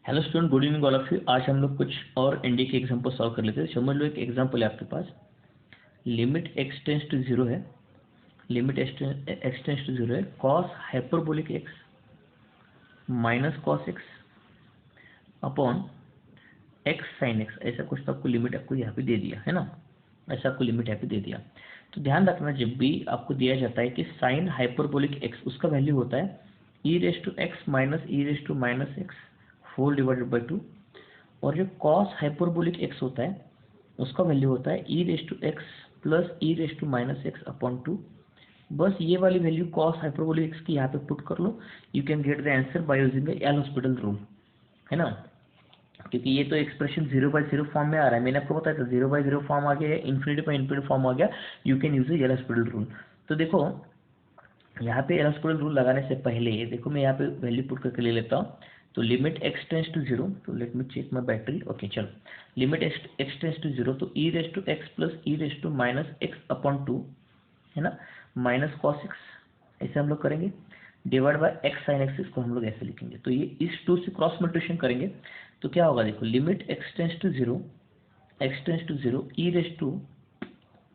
Hello student, good evening all of you. आज हम लोग कुछ और एनडी के एग्जाम्पल सॉल्व कर लेते हैं। समझ लो, एक एग्जाम्पल है आपके पास। Limit x tends to zero है, limit x tends to zero है, cos hyperbolic x minus cos x upon x sine x, ऐसा कुछ तो आपको लिमिट आपको यहाँ पे दे दिया है ना। ऐसा आपको लिमिट यहाँ पे दे दिया। तो ध्यान रखना, जब भी आपको दिया जाता है कि साइन हाइपरबोलिक एक्स, उसका वैल्यू होता है e raise to x minus e raise to minus x whole divided by 2, और जो कॉस हाइपरबोलिक एक्स होता है उसका वैल्यू होता है e raise to x plus e raise to minus x upon 2। बस ये वाली वैल्यू कॉस हाइपरबोलिक एक्स की यहाँ पे पुट कर लो। You can get the answer by using the L'Hospital rule, है ना। क्योंकि ये तो एक्सप्रेशन 0/0 फॉर्म में आ रहा है। मैंने आपको बताया था 0/0 फॉर्म आ गया है, इन्फिनिटी फॉर्म आ गया। You can use L'Hospital rule. तो देखो यहाँ पे एल हॉस्पिटल रूल लगाने से पहले देखो मैं यहाँ पे वैल्यू पुट करके ले लेता हूँ। तो limit x tends to zero, तो let me check my battery. Okay चलो, limit x tends to zero, तो e raise to x plus e raise to minus x upon 2, है ना, माइनस कॉस एक्स, ऐसे हम लोग करेंगे, divide by x sine x, इसको हम लोग ऐसे लिखेंगे। तो ये इस 2 से क्रॉस मल्टीप्लिकेशन करेंगे तो क्या होगा, देखो limit x tends to zero e raise to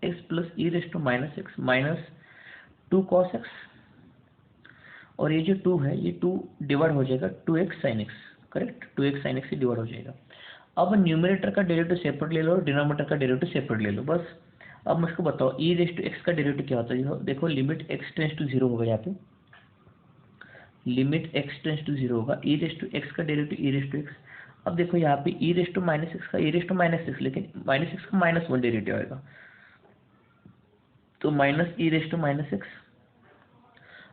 x plus e raise to minus x minus 2 cos x, और ये जो 2 है ये 2 डिवाइड हो जाएगा 2x sin x, correct, 2x sin x से डिवाइड हो जाएगा। अब न्यूमरेटर का डेरिवेटिव सेपरेट ले लो और डिनोमिनेटर का डेरिवेटिव सेपरेट ले लो बस। अब मुझको बताओ ई रेस टू एक्स का डेरिवेटिव क्या होता है। देखो limit x tends to zero होगा, यहाँ पे limit x tends to zero होगा, ई रेस टू एक्स का derivative e raise to x. अब देखो यहाँ पे e raise to minus x का e raise to minus x, लेकिन माइनस एक्स का -1 डेरिवेटिव आएगा, तो minus e raise to minus x.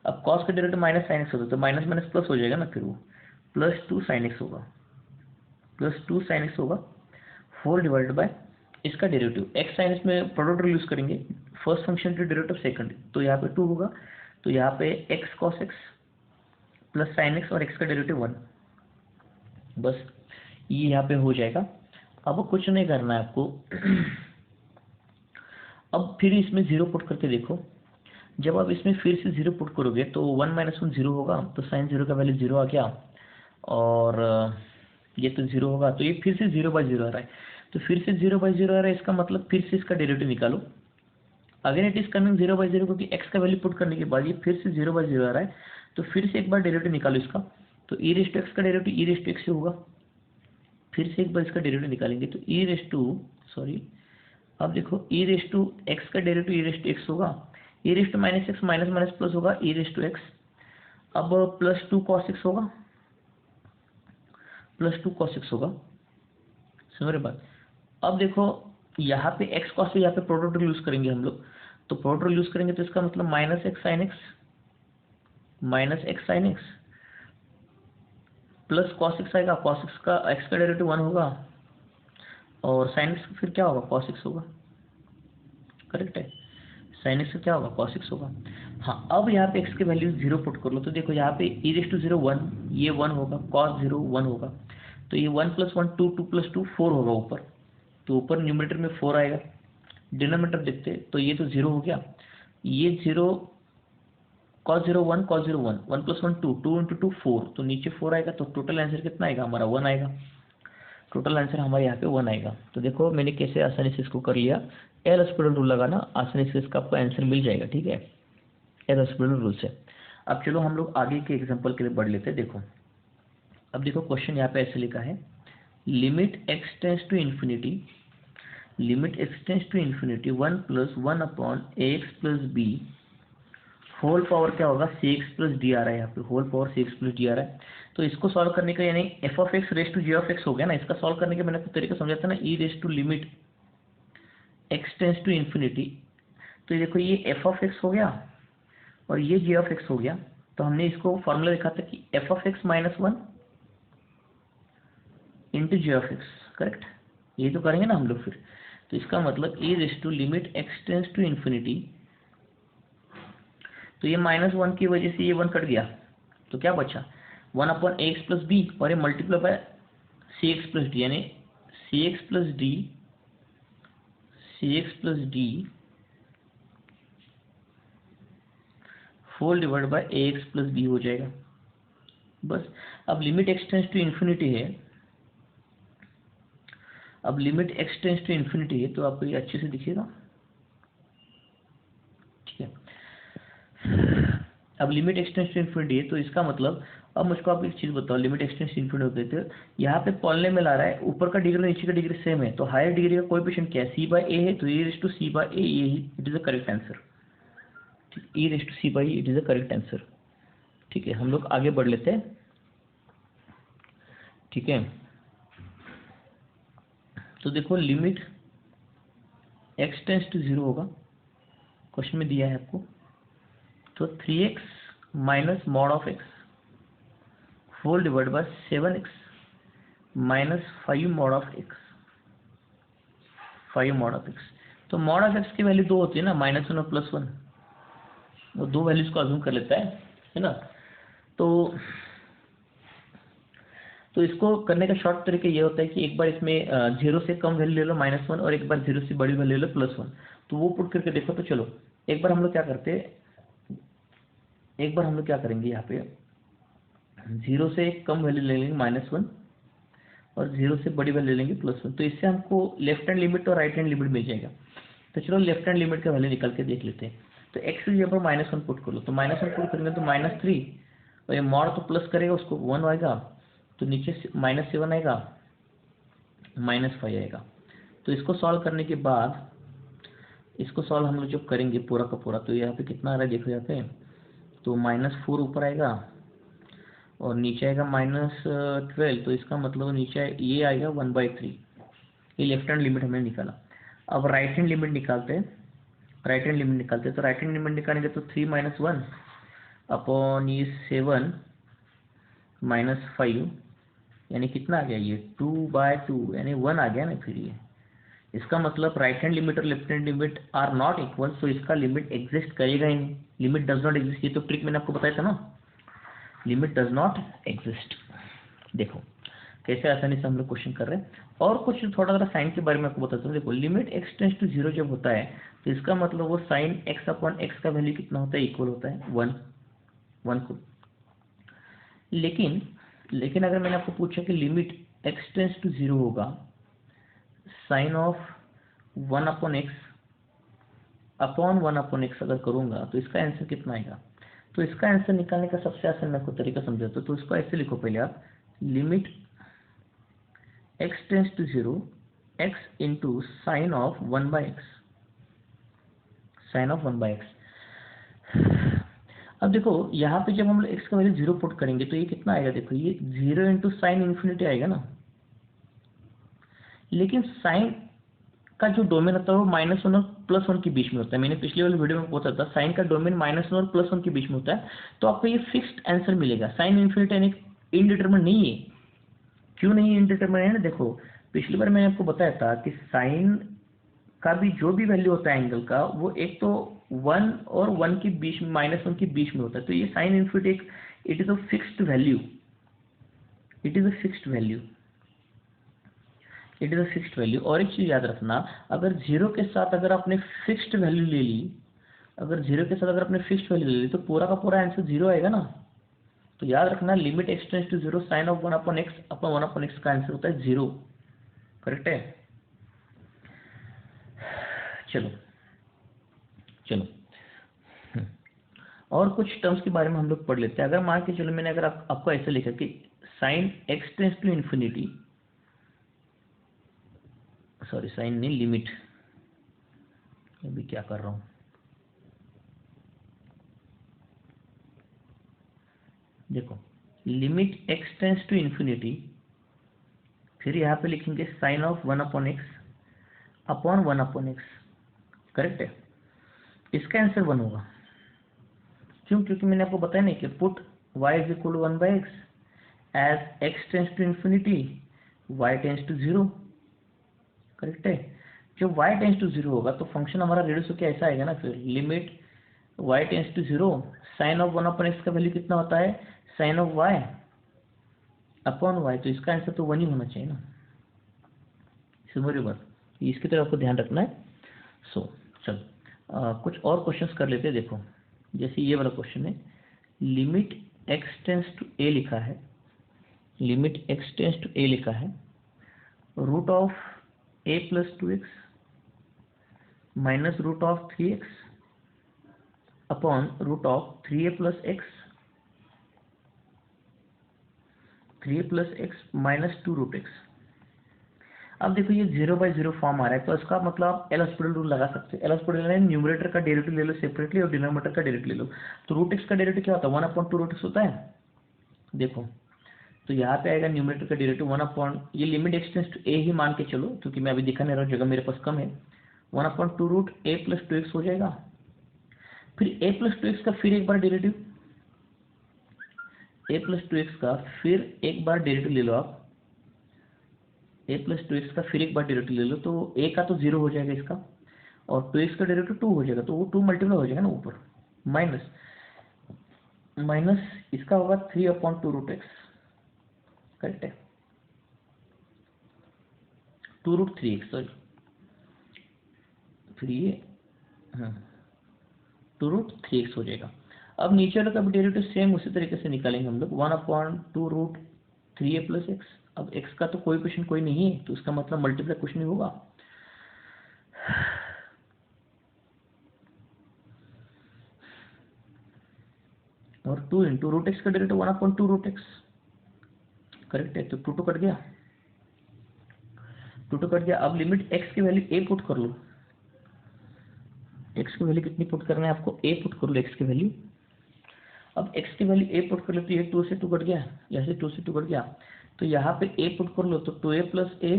अब कॉस का डेरिवेटिव माइनस साइन एक्स होता है, तो माइनस माइनस प्लस हो जाएगा ना, फिर वो प्लस 2 साइन एक्स होगा, प्लस 2 साइन एक्स होगा होल डिवाइडेड बाय इसका डेरिवेटिव एक्स साइन एक्स में प्रोडक्ट रूल यूज करेंगे, first function to derivative second, तो यहाँ पे 2 होगा, तो यहाँ पे x cos x plus sine x और एक्स का डेरिवेटिव 1, बस ये यहाँ पे हो जाएगा। अब कुछ नहीं करना है आपको। अब फिर इसमें जीरो पुट करके देखो, जब आप इसमें फिर से जीरो पुट करोगे तो 1 - 1 जीरो होगा, तो साइन जीरो का वैल्यू जीरो आ गया, और ये तो जीरो होगा, तो ये फिर से 0/0 आ रहा है। तो फिर से 0/0 आ रहा है, इसका मतलब फिर से इसका डेरिवेटिव निकालो। अगेन इट इज कमिंग 0/0, क्योंकि एक्स का वैल्यू पुट करने के बाद ये फिर से 0/0 आ रहा है, तो फिर से एक बार डेरिवेटिव निकालो इसका। तो ई रेस टू एक्स का derivative e raise to x से होगा, फिर से एक बार इसका डेरिवेटिव निकालेंगे तो ई रेस टू, सॉरी, अब देखो ई रेस टू एक्स का derivative e raise to x होगा, e raise to minus x minus minus plus होगा ई रेस टू एक्स। अब प्लस 2 कॉस एक्स होगा, प्लस 2 कॉस एक्स होगा, समझ रहे बात। अब देखो यहाँ पे एक्स कॉस पे यहाँ पे प्रोडक्ट रूल यूज करेंगे हम लोग, तो प्रोडक्ट रूल यूज करेंगे तो इसका मतलब minus x sine x plus cos x आएगा, कॉस एक्स का एक्स का डेरिवेटिव 1 होगा, और साइन एक्स फिर क्या होगा, कॉस एक्स होगा, करेक्ट है। साइन एक्स का क्या होगा, कॉस एक्स होगा। हाँ, अब यहाँ पे एक्स की वैल्यू 0 पुट कर लो, तो देखो यहाँ पे ई रेस टू 0 1, ये 1 होगा, कॉस 0 1 होगा, तो ये 1 + 1 2 2 + 2 4 होगा ऊपर, तो ऊपर न्यूमरेटर में 4 आएगा। डिनोमिनेटर देखते तो ये तो 0 हो गया, ये 0 कॉस 0 1 कॉस 0 1 1 + 1 2 2 × 2 4, तो नीचे 4 आएगा, तो टोटल आंसर कितना आएगा हमारा, 1 आएगा। टोटल आंसर हमारे यहाँ पे 1 आएगा। तो देखो मैंने कैसे आसानी से इसको कर लिया। एल हॉस्पिटल रूल लगाना, आसानी से इसका आपको आंसर मिल जाएगा, ठीक है, एल हॉस्पिटल रूल से। अब चलो हम लोग आगे के एग्जांपल के लिए बढ़ लेते हैं। देखो अब देखो क्वेश्चन यहाँ पे ऐसे लिखा है, limit x tends to infinity, limit x tends to infinity 1 + 1 upon ax + b whole power क्या होगा, cx + d आ रहा है, यहाँ पे होल पावर cx + d आ रहा है। तो इसको सॉल्व करने का, यानी f(x) रेस टू g(x) हो गया ना, इसका सॉल्व करने का मैंने आपको तरीका समझा था ना, e raise to limit x tends to infinity. तो देखो ये f(x) हो गया और ये g(x) हो गया, तो हमने इसको फॉर्मूला लिखा था कि f(x - 1 × g(x), करेक्ट, ये तो करेंगे ना हम लोग फिर। तो इसका मतलब e raise to limit x tends to infinity, तो ये -1 की वजह से ये 1 कट गया, तो क्या बचा 1/ax + b, और ये मल्टीप्लाई बाय cx + d, यानी cx + d whole divide by ax + b हो जाएगा, बस। अब limit x tends to infinity है, अब limit x tends to infinity है, तो आपको ये अच्छे से दिखेगा, ठीक है। अब limit x tends to infinity है, तो इसका मतलब, अब मुझको आप एक चीज़ बताओ, limit x tends to infinity होते थे, यहाँ पे पॉलिनोमियल आ रहा है, ऊपर का डिग्री और नीचे का डिग्री सेम है, तो हायर डिग्री का कोएफिशिएंट क्या है, सी बाई ए है, तो e raise to C by A, ये it is the correct answer, e raise to C by it is the correct answer, ठीक है। हम लोग आगे बढ़ लेते हैं, ठीक है। तो देखो limit x tends to zero होगा, क्वेश्चन में दिया है आपको, तो 3x minus mod of x whole divide by 7x minus 5 mod of x, 5 mod of x. तो मॉड ऑफ एक्स की वैल्यू दो होती है ना, -1 और +1, वो दो वैल्यूज को अज्यूम कर लेता है ना। तो इसको करने का शॉर्ट तरीका ये होता है कि एक बार इसमें 0 से कम वैल्यू ले लो -1, और एक बार 0 से बड़ी वैल्यू ले लो +1, तो वो पुट करके देखो। तो चलो एक बार हम लोग क्या करते हैं, एक बार हम लोग क्या करेंगे, यहाँ पे 0 से कम वैल्यू ले लेंगे -1, और 0 से बड़ी वैल्यू ले लेंगे +1, तो इससे हमको लेफ्ट हैंड लिमिट और राइट हैंड लिमिट मिल जाएगा। तो चलो लेफ्ट हैंड लिमिट का वैल्यू निकाल के देख लेते हैं। तो एक्स की जगह पर -1 पुट कर लो, तो -1 पुट करेंगे तो -3, और ये मॉड तो प्लस करेगा उसको 1 आएगा, तो नीचे -7 आएगा, -5 आएगा। तो इसको सॉल्व करने के बाद, इसको सॉल्व हम लोग जब करेंगे पूरा का पूरा, तो यहाँ पे कितना आ रहा है देखो, यहाँ पे तो -4 ऊपर आएगा, और नीचे आएगा -12, तो इसका मतलब नीचे ये आएगा 1/3। ये लेफ्ट हैंड लिमिट हमने निकाला। अब राइट हैंड लिमिट निकालते हैं, राइट हैंड लिमिट निकालते हैं। तो राइट हैंड लिमिट निकालेंगे तो 3 - 1 अपॉन ये 7 -5, यानी कितना आ गया, ये 2/2, यानी 1 आ गया ना। फिर ये इसका मतलब राइट हैंड लिमिट और left hand limit are not equal, तो इसका लिमिट एग्जिस्ट करेगा ही नहीं, लिमिट डज नॉट एग्जिस्ट। ये तो ट्रिक मैंने आपको बताया था ना, लिमिट डज नॉट एग्जिस्ट। देखो कैसे आसानी से हम लोग क्वेश्चन कर रहे हैं। और कुछ थोड़ा सा साइन के बारे में आपको बताता हूँ। देखो लिमिट एक्स टेंस टू 0 जब होता है, तो इसका मतलब वो साइन x अपॉन एक्स का वैल्यू कितना होता है, इक्वल होता है 1 को। लेकिन अगर मैंने आपको पूछा कि लिमिट एक्स टेंस टू 0 होगा, sine of 1 upon x upon 1 upon x अगर करूँगा, तो इसका आंसर कितना आएगा। तो इसका आंसर निकालने का सबसे आसान मैं आपको तरीका समझाता हूँ। तो इसको ऐसे लिखो पहले आप, limit x tends to 0 x into sine of 1/x, sine of 1/x। अब देखो यहाँ पे जब हम लोग x का वैल्यू 0 पुट करेंगे, तो ये कितना आएगा, देखो ये 0 इंटू साइन इन्फिनिटी आएगा ना। लेकिन साइन का जो डोमेन होता है वो -1 और +1 के बीच में होता है। मैंने पिछले वाले वीडियो में बताया था, साइन का डोमेन -1 और +1 के बीच में होता है। तो आपको ये फिक्स्ड आंसर मिलेगा। साइन इन्फिनिटी यानी इनडिटरमिनेट नहीं है। क्यों नहीं इनडिटरमिनेट है ना, देखो पिछली बार मैंने आपको बताया था कि साइन का भी जो भी वैल्यू होता है एंगल का, वो एक तो 1 और 1 के बीच में, -1 के बीच में होता है। तो ये साइन इन्फिनिटी एक, it is a fixed value, it is a fixed value, it is a fixed value. और एक चीज याद रखना, अगर 0 के साथ अगर आपने फिक्स्ड वैल्यू ले ली, अगर 0 के साथ अगर आपने फिक्स्ड वैल्यू ले ली, तो पूरा का पूरा आंसर 0 आएगा ना। तो याद रखना, limit x tends to 0 sine of 1 upon x upon 1 upon x का आंसर होता है 0। करेक्ट है। चलो चलो और कुछ टर्म्स के बारे में हम लोग पढ़ लेते हैं। अगर मान के चलो मैंने अगर आपको ऐसे लिखा कि sine x tends to infinity, sorry sine नहीं, लिमिट, अभी क्या कर रहा हूँ, देखो limit x tends to infinity, फिर यहाँ पे लिखेंगे sine of 1 upon x upon 1 upon x. Correct है। इसका आंसर 1 होगा। क्यों, क्योंकि मैंने आपको बताया नहीं कि put y is equal to 1/x as x tends to infinity y tends to 0। Correct है। जब y टेंस टू 0 होगा तो फंक्शन हमारा रेड्यूस होकर ऐसा आएगा ना, फिर limit y tends to 0 sine of 1 upon x का वैल्यू कितना होता है, sine of y upon y। तो इसका आंसर तो 1 ही होना चाहिए ना। समझ रहे हो बात, इसकी तरफ आपको ध्यान रखना है। चलो कुछ और क्वेश्चंस कर लेते हैं। देखो जैसे ये वाला क्वेश्चन है, limit x tends to a लिखा है, limit x tends to a लिखा है, root of A plus 2x minus root of 3x upon root of 3a plus x minus 2 root x. अब देखो ये 0/0 फॉर्म आ रहा है, तो इसका मतलब आप एल हॉस्पिटल रूल लगा सकते हो। एल हॉस्पिटल ने न्यूमरेटर का डेरिवेटिव ले लो सेपरेटली और डिनोमिनेटर का डेरिवेटिव ले लो। तो रूट एक्स का डेरिवेटिव क्या होता है? 1/2 रूट एक्स होता है। देखो तो यहाँ पे आएगा न्यूमरेटर का डेरिवेटिव 1/, ये लिमिट एक्स टेंड्स टू ए ही मान के चलो, क्योंकि मैं अभी दिखा नहीं रहा हूँ, जगह मेरे पास कम है। 1/2 रूट ए प्लस 2x हो जाएगा। फिर a प्लस 2x का फिर एक बार डेरिवेटिव, a प्लस 2x का फिर एक बार डेरिवेटिव ले लो आप, a प्लस 2x का फिर एक बार डेरिवेटिव ले लो, तो a का तो 0 हो जाएगा इसका, और 2x का डेरिवेटिव 2 हो जाएगा, तो वो 2 मल्टीप्लाई हो जाएगा ना ऊपर, माइनस इसका होगा 3/2 रूट एक्स। करेक्ट है, 2 रूट 3x, सॉरी, फिर ये 2 रूट 3x हो जाएगा। अब नीचे वाला का भी डेरिवेटिव सेम उसी तरीके से निकालेंगे हम लोग, 1/2 रूट 3a प्लस एक्स। अब x का तो कोएफिशिएंट कोई नहीं है, तो इसका मतलब मल्टीप्लाई कुछ नहीं होगा। और 2 इंटू रूट एक्स का डेरिवेटिव 1/2 रूट एक्स। करेक्ट है, तो 2 कट गया, 2 कट गया। अब लिमिट x की वैल्यू a पुट कर लो। x की वैल्यू कितनी पुट करना है आपको? a पुट कर लो x की वैल्यू। अब x की वैल्यू a पुट कर लो, तो ये 2 से 2 कट गया, यहाँ से 2 से 2 कट गया, तो यहाँ पे a पुट कर लो, तो 2a प्लस a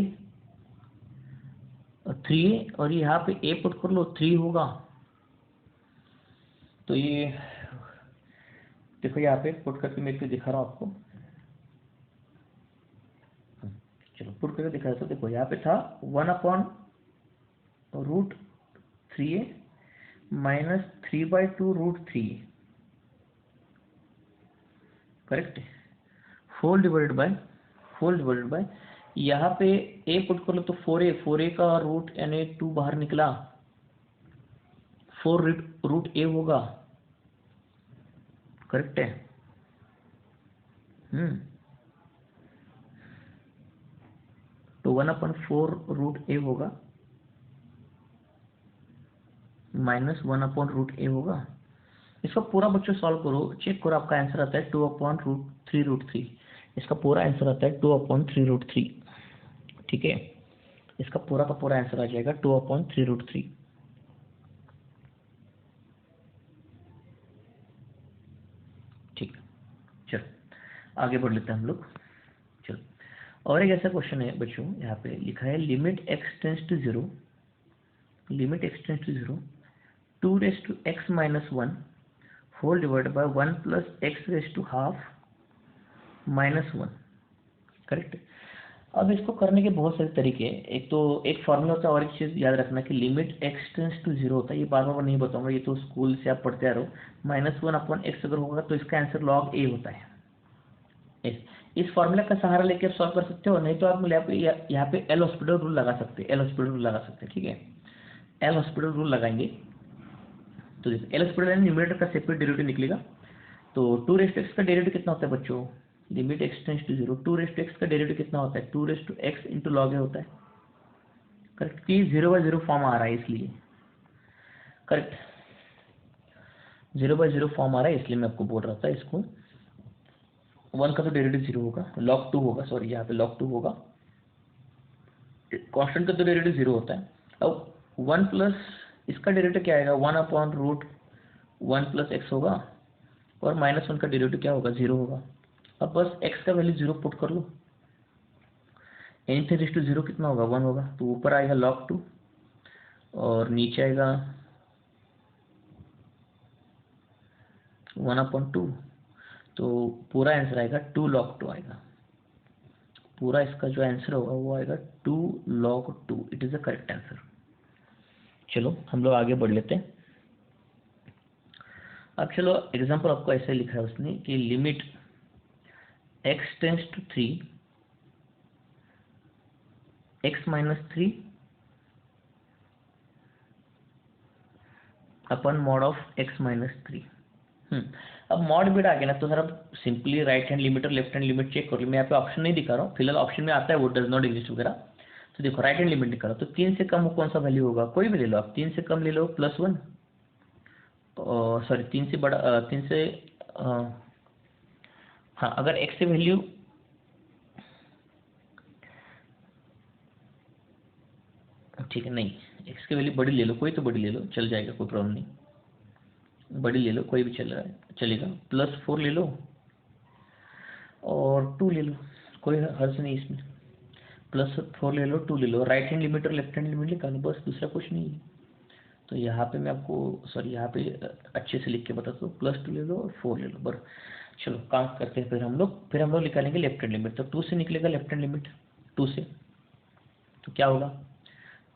3a, और यहाँ पे a पुट कर लो 3 होगा। तो ये देखो यहाँ पे पुट करके मैं एक दिखा रहा हूँ आपको, चलो पुट करके दिखा रहा था। देखो यहाँ पे था 1/√3a माइनस 3/2 रूट 3, करेक्ट, फोल डिवाइडेड बाय यहाँ पे a पुट कर लो, तो 4a का रूट यानी 2 बाहर निकला, 4 रूट a होगा। करेक्ट है, तो 1/4 रूट a होगा माइनस 1/रूट a होगा। इसका पूरा बच्चों सॉल्व करो, चेक करो, आपका आंसर आता है 2/√3 रूट 3। इसका पूरा आंसर आता है 2/3 रूट 3। ठीक है, इसका पूरा का पूरा आंसर आ जाएगा 2/3 रूट 3। ठीक, चलो आगे बढ़ लेते हैं हम लोग। चलो, और एक ऐसा क्वेश्चन है बच्चों, यहाँ पे लिखा है limit x tends to 0, 2 raise to x minus 1 whole divide by 1 plus x raise to half minus 1। Correct. अब इसको करने के बहुत सारे तरीके हैं। एक तो एक फॉर्मूला होता है, और एक चीज़ याद रखना कि लिमिट x टेंड्स टू 0 होता है। ये बार बार नहीं बताऊंगा, ये तो स्कूल से आप पढ़ते आ रहे हो। -1/x अगर होगा तो इसका आंसर log a होता है। इस फॉर्मूला का सहारा लेकर सॉल्व कर सकते हो, नहीं तो आप यहाँ पे एल हॉस्पिटल रूल लगा सकते हैं। एल हॉस्पिटल रूल लगा सकते हैं, ठीक है, एल हॉस्पिटल रूल लगाएंगे। तो एल हॉस्पिटल न्यूमरेटर का सेपरेट डेरिवेटिव निकलेगा। तो 2 रेज टू एक्स का डेरिवेटिव कितना होता है बच्चों? Limit x tends to 0, 2 raise to x का डेरिवेटिव कितना होता है? 2 raise to x into log a होता है। करेक्ट, ये 0/0 फॉर्म आ रहा है इसलिए। करेक्ट, 0/0 फॉर्म आ रहा है इसलिए मैं आपको बोल रहा था इसको। 1 का तो डेरिवेटिव 0 होगा, log 2 होगा, सॉरी यहाँ पे log 2 होगा। कांस्टेंट का तो डेरिवेटिव 0 होता है। अब 1 प्लस इसका डेरिवेटिव क्या आएगा? 1/√1 प्लस एक्स होगा, और -1 का डेरिवेटिव क्या होगा? 0 होगा। अब बस x का वैल्यू 0 पुट कर लो, एनीथिंग रेज टू 0 कितना होगा? 1 होगा। तो ऊपर आएगा log 2 और नीचे आएगा 1/2, तो पूरा आंसर आएगा 2 log 2 आएगा। पूरा इसका जो आंसर होगा वो आएगा 2 log 2। It is the correct answer. चलो हम लोग आगे बढ़ लेते हैं। अब चलो एग्जांपल आपको ऐसे लिखा है उसने कि limit x tends to 3 x minus 3 upon mod of x minus 3। अब मॉड बिट आ गया ना, तो सर अब सिंपली राइट हैंड लिमिट और लेफ्ट हैंड लिमिट चेक कर लो। मैं यहाँ पे ऑप्शन नहीं दिखा रहा हूँ फिलहाल, ऑप्शन में आता है वो डज नॉट एग्जिस्ट वगैरह। तो देखो राइट हैंड लिमिट निकालो, तो 3 से कम कौन सा वैल्यू होगा, कोई भी ले लो आप, 3 से कम ले लो +1, और सॉरी 3 से बड़ा 3 से हाँ अगर x से वैल्यू ठीक है, नहीं x की वैल्यू बड़ी ले लो, कोई तो बड़ी ले लो, चल जाएगा, कोई प्रॉब्लम नहीं, बड़ी ले लो, कोई भी चल रहा है चलेगा, +4 ले लो और 2 ले लो, कोई हर्ज नहीं इसमें, +4 ले लो, 2 ले लो, राइट हैंड लिमिट और लेफ्ट हैंड लिमिट निकालो, बस दूसरा कुछ नहीं है। तो यहाँ पे मैं आपको सॉरी यहाँ पे अच्छे से लिख के बताता हूँ, +2 ले लो और 4 ले लो, बस चलो काम करते हैं। फिर हम लोग निकालेंगे लेफ्ट हैंड लिमिट, तो 2 से निकलेगा लेफ्ट हैंड लिमिट, 2 से तो क्या होगा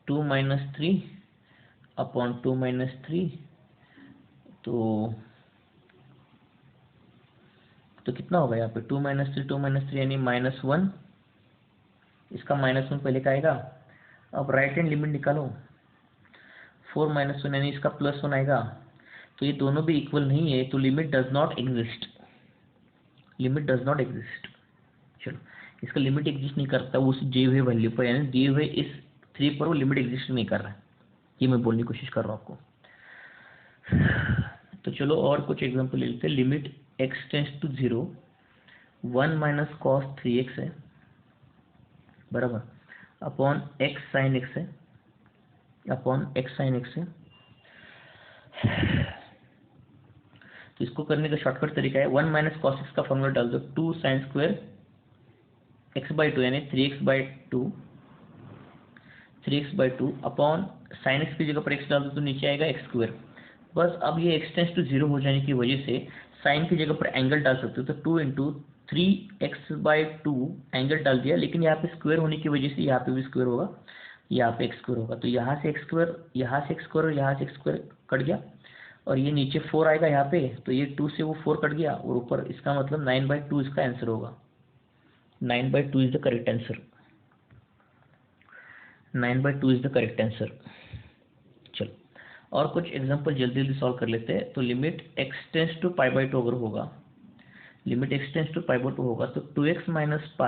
2 - 3 अपॉन 2 - 3, तो कितना होगा यहाँ पे 2 - 3 2 - 3 यानी -1, इसका -1 पहले का आएगा। अब राइट हैंड लिमिट निकालो, 4 - 1 यानी इसका +1 आएगा, तो ये दोनों भी इक्वल नहीं है, तो limit does not exist, limit does not exist. चलो इसका लिमिट एग्जिस्ट नहीं करता उस दिए हुए वैल्यू पर, यानी दिए हुए इस 3 पर वो लिमिट एग्जिस्ट नहीं कर रहा है, ये मैं बोलने की कोशिश कर रहा हूँ आपको। तो चलो और कुछ एग्जांपल ले लेते हैं। Limit x tends to 0, 1 - cos 3x है बराबर, अपॉन x sin x है, अपॉन x sin x है। तो इसको करने का शॉर्टकट तरीका है, 1 - cos x का फॉर्मूला डाल दो, 2 sin स्क्वायर x/2 यानी 3x/2, 3x/2 upon sin x की जगह पर x डाल दो तो नीचे आएगा x²। बस अब ये x टेंड्स टू 0 हो जाने की वजह से sin की जगह पर एंगल डाल सकते हो, तो 2 × 3x/2 एंगल डाल दिया, लेकिन यहाँ पे स्क्वायर होने की वजह से यहाँ पे भी स्क्वायर होगा, यहाँ पे x² होगा, तो यहाँ से x², यहाँ से x² और यहाँ से x² कट गया, और ये नीचे 4 आएगा यहाँ पे, तो ये 2 से वो 4 कट गया, और ऊपर इसका मतलब 9/2 इसका आंसर होगा, 9/2 is the correct answer, 9/2 is the correct answer. चलो और कुछ एग्जांपल जल्दी जल्दी सॉल्व कर लेते हैं। तो लिमिट x टेंड्स टू π/2 अगर होगा, लिमिट x टेंड्स टू π/2 होगा, तो 2x - π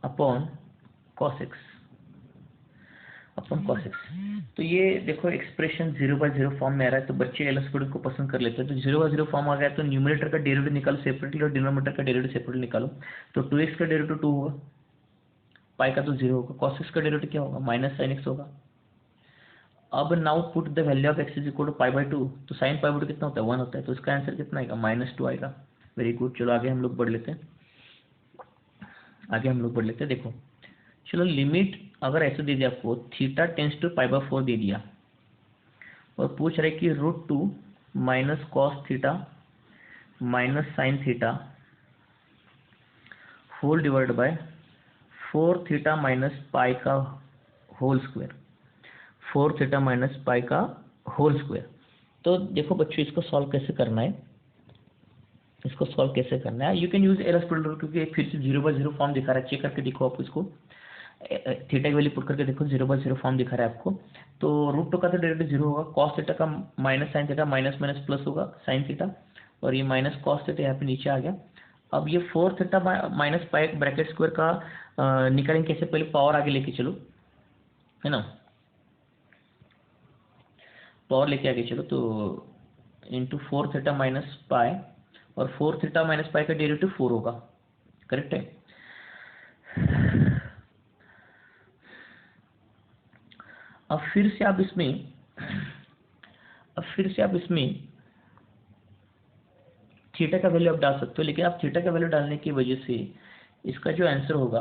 upon cos x, upon cos x। तो ये देखो एक्सप्रेशन 0/0 फॉर्म में आ रहा है, तो बच्चे एल स्टूडेंट को पसंद कर लेते हैं। तो 0/0 फॉर्म आ गया, तो न्यूमरेटर का डेरिवेटिव निकालो सेपरेटली और डिनोमिनेटर का डेरिवेटिव सेपरेटली निकालो। तो 2x का डेरिवेटिव 2 होगा, पाई का तो 0 होगा, cos x का डेरिवेटिव क्या होगा -sin x होगा। अब now put the value of x is equal to π/2, तो sin π/2 कितना होता है 1 होता है, तो इसका आंसर कितना आएगा -2 आएगा। वेरी गुड, चलो आगे हम लोग बढ़ लेते हैं, आगे हम लोग बढ़ लेते हैं। देखो चलो लिमिट अगर ऐसे दे दिया आपको, थीटा टेंड्स टू π/4 दे दिया, और पूछ रहे कि √2 - cos theta -sin theta whole divide by 4 theta - pi का होल स्क्वायर, 4 थीटा - पाई का होल स्क्वायर। तो देखो बच्चों इसको सॉल्व कैसे करना है, इसको सॉल्व कैसे करना है, you can use L square, क्योंकि फिर से 0/0 फॉर्म दिखा रहा है, चेक करके देखो आप इसको, थीटा की वैल्यू पुट करके देखो, 0/0 फॉर्म दिखा रहा है आपको। तो √2 का तो डायरेक्ट 0 होगा, cos थीटा का -sin theta minus minus plus होगा sin थीटा, और ये -cos थीटा यहाँ पे नीचे आ गया। अब ये 4 थीटा - पाई ब्रैकेट स्क्वायर का निकालेंगे कैसे, पहले पावर आगे लेके चलो, है ना, पावर लेके आगे चलो, तो इंटू 4 थीटा - पाई, और 4 थीटा - पाई का डेरिवेटिव 4 होगा, करेक्ट है। अब फिर से आप इसमें थीटा का वैल्यू आप डाल सकते हो, लेकिन आप थीटा का वैल्यू डालने की वजह से इसका जो आंसर होगा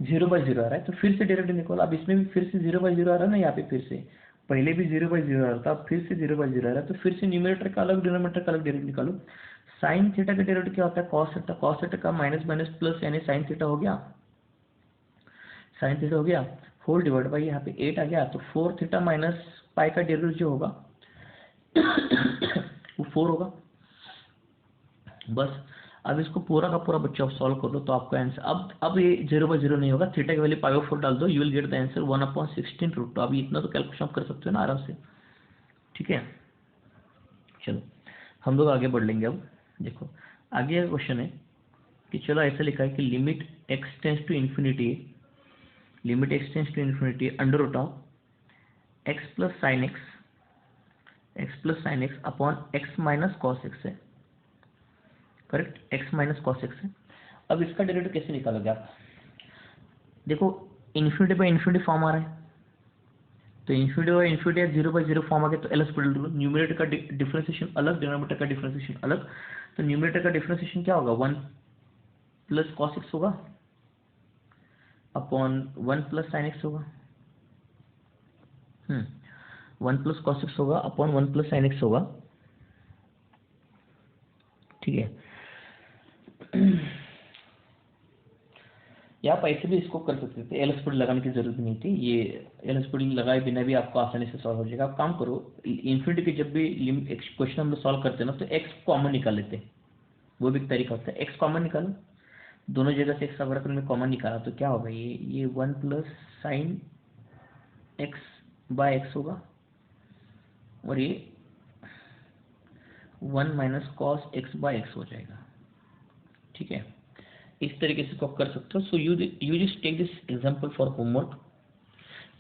0/0 आ रहा है, तो फिर से डेरिवेटिव निकालो। अब इसमें भी फिर से 0/0 आ रहा है ना, यहाँ पे फिर से पहले भी 0/0 आ रहा था, अब फिर से 0/0 आ रहा है, तो फिर से न्यूमरेटर का अलग डिनोमिनेटर का अलग डेरिवेटिव निकालो। साइन थीटा का डेरिवेटिव क्या होता है cos थीटा का माइनस माइनस प्लस यानी साइन थीटा हो गया, साइन थीटा हो गया, होल डिवाइड बाई यहाँ पे 8 आ गया, तो 4 थीटा - पाई का डेरिवेटिव जो होगा वो 4 होगा। बस अब इसको पूरा का पूरा बच्चा सॉल्व कर दो, तो आपका आंसर अब ये 0/0 नहीं होगा, थीटा की वैल्यू π/4 डाल दो, you will get the answer 1/16 √2। अभी इतना तो कैलकुलेशन आप कर सकते हो ना आराम से, ठीक है। चलो हम लोग आगे बढ़ लेंगे। अब देखो आगे क्वेश्चन है, कि चलो ऐसा लिखा है कि limit x tends to infinity, limit x tends to infinity under root of x plus sine x upon x minus cos x है, correct, x minus cos x है। अब इसका डेरिवेटिव कैसे निकालोगे आप? देखो इन्फिनिटी बाई इन्फिनिटी फॉर्म आ रहा है, तो इन्फिनिटी बाई इन्फिनिटी 0/0 फॉर्म आ गया, तो एल स्क्वायर रूल, न्यूमरेटर का डिफरेंशिएशन अलग, डिनोमिनेटर का डिफरेंशिएशन अलग। तो न्यूमरेटर का डिफरेंशिएशन क्या होगा, 1 प्लस कॉस एक्स होगा अपॉन 1 प्लस साइन एक्स होगा, 1 प्लस कॉस एक्स होगा अपॉन 1 प्लस साइन एक्स होगा, ठीक है। या आप ऐसे भी इसको कर सकते थे, एल स्क्वायर लगाने की जरूरत नहीं थी, ये एल स्क्वायर लगाए बिना भी आपको आसानी से सॉल्व हो जाएगा। आप काम करो, इन्फिनिटी के जब भी क्वेश्चन हम लोग सॉल्व करते हैं ना, तो एक्स कॉमन निकाल लेते हैं, वो भी एक तरीका होता है। एक्स कॉमन निकालो, दोनों जगह से एक्स अगर मैं कॉमन निकाला तो क्या होगा, ये 1 plus sine x by x होगा, और ये 1 minus cos x by x हो जाएगा, ठीक है। इस तरीके से आप कर सकते हो। So you just take this example for homework,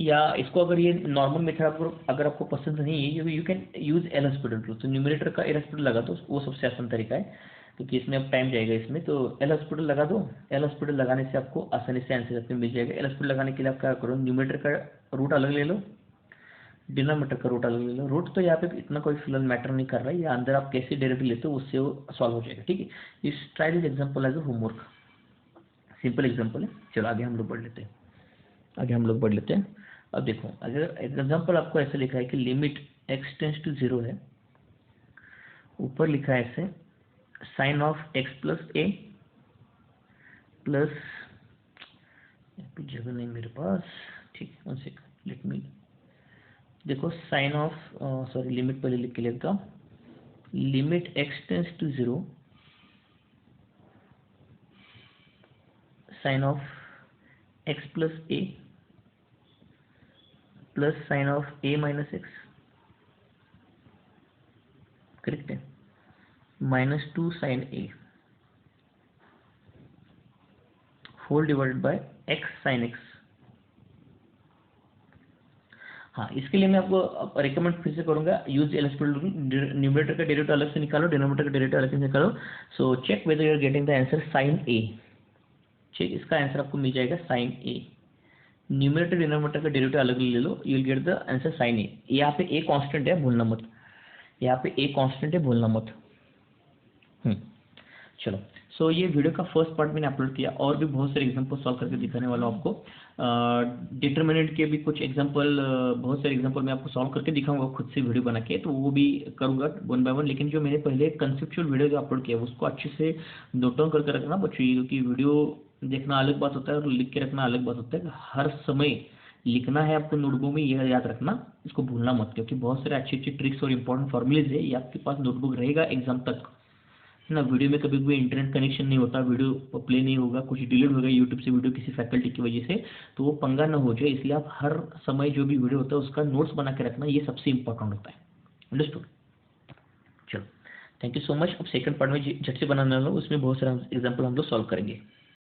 या इसको अगर ये नॉर्मल मेथड अगर आपको पसंद नहीं है, you can use L'Hospital too, तो न्यूमरेटर का एल हॉस्पिटल लगा दो, वो सबसे आसान तरीका है, क्योंकि इसमें अब टाइम जाएगा इसमें। तो एल हॉस्पिटल लगा दो, एल हॉस्पिटल लगाने से आपको आसानी से आंसर अपने मिल जाएगा। एल हॉस्पिटल लगाने के लिए आप क्या करो, न्यूमरेटर का रूट अलग ले लो, डिनोमिनेटर का रूट अलग ले लो। रूट तो यहाँ पे इतना कोई फिलहाल मैटर नहीं कर रहा है, या अंदर आप कैसे डेरिवेटिव लेते हो उससे वो सॉल्व हो जाएगा, ठीक है। इस try this example as a homework, simple example है। चलो आगे हम लोग बढ़ लेते हैं, अब देखो, अगर एग्जाम्पल आपको ऐसे लिखा है कि लिमिट एक्स टेंस टू 0 है, ऊपर लिखा है ऐसे sine of x plus A plus, जगह नहीं मेरे पास, ठीक है, 1 सेकंड लेट मी, देखो साइन ऑफ, सॉरी लिमिट पहले लिख के लेता हूँ, limit x tends to 0 sine of x plus A plus sine of A minus x, correct है, -2 sine A whole divided by x sine x. हाँ, इसके लिए मैं आपको रिकमेंड फिर से करूंगा, use L square rule, numerator का डेरिवेटिव अलग से निकालो, डिनोमिनेटर का डेरिवेटिव अलग से निकालो। So check whether you are getting the answer sine A, ठीक, इसका आंसर आपको मिल जाएगा साइन ए। न्यूमरेटर डिनोमिनेटर का डेरिवेटिव अलग ले लो, you will get the answer sine A. यहाँ पे ए कांस्टेंट है, भूलना मत, यहाँ पे ए कांस्टेंट है, भूलना मत। चलो, सो ये वीडियो का फर्स्ट पार्ट मैंने अपलोड किया, और भी बहुत सारे एग्जांपल सॉल्व करके दिखाने वाला हूँ आपको। डिटरमिनेंट के भी कुछ एग्जांपल, बहुत सारे एग्जांपल मैं आपको सॉल्व करके दिखाऊंगा खुद से वीडियो बना के, तो वो भी करूंगा 1 बाय 1। लेकिन जो मैंने पहले कंसेप्चुअल वीडियो जो अपलोड किया उसको अच्छे से नोट डाउन करके रखना बच्चों, क्योंकि वीडियो देखना अलग बात होता है और लिख के रखना अलग बात होता है। हर समय लिखना है आपको नोटबुक में, यह याद रखना, इसको भूलना मत, क्योंकि बहुत सारे अच्छी अच्छी ट्रिक्स और इंपॉर्टेंट फॉर्मुलेज है, ये आपके पास नोटबुक रहेगा एग्जाम तक ना। वीडियो में कभी कोई इंटरनेट कनेक्शन नहीं होता, वीडियो प्ले नहीं होगा, कुछ डिलीट होगा यूट्यूब से वीडियो किसी फैकल्टी की वजह से, तो वो पंगा ना हो जाए, इसलिए आप हर समय जो भी वीडियो होता है उसका नोट्स बना के रखना, ये सबसे इंपॉर्टेंट होता है। अंडरस्टूड? चलो, थैंक यू सो मच। अब सेकंड पार्ट में झट से बनाने वाला हूँ, उसमें बहुत सारा एग्जाम्पल हम लोग सॉल्व करेंगे।